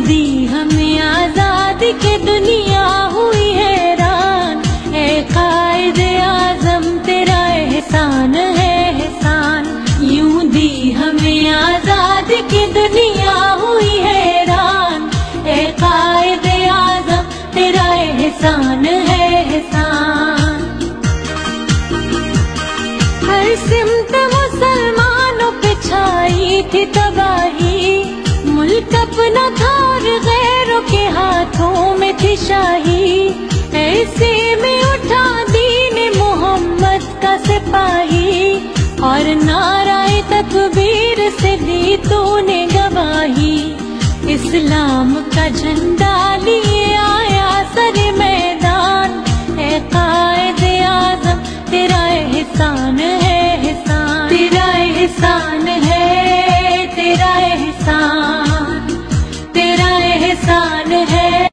दी हमें आजादी के दुनिया हुई हैरान। ए कायद आजम तेरा एहसान है एहसान। यूं दी हमें आजादी की दुनिया हुई हैरान। ए कायद आजम तेरा एहसान है एहसान। हर सिमत मुसलमानों पे छाई थी तबाही। मुल्क अपना था और गैरों के हाथों में थी शाही। ऐसे में उठा दीन मोहम्मद का सिपाही और नाराए तकबीर से दी तूने गवाही। इस्लाम का झंडा लिए आया सर मैदान। ए कायद आजम तेरा एहसान है एहसान। तेरा एहसान है तेरा एहसान। तेरा एहसान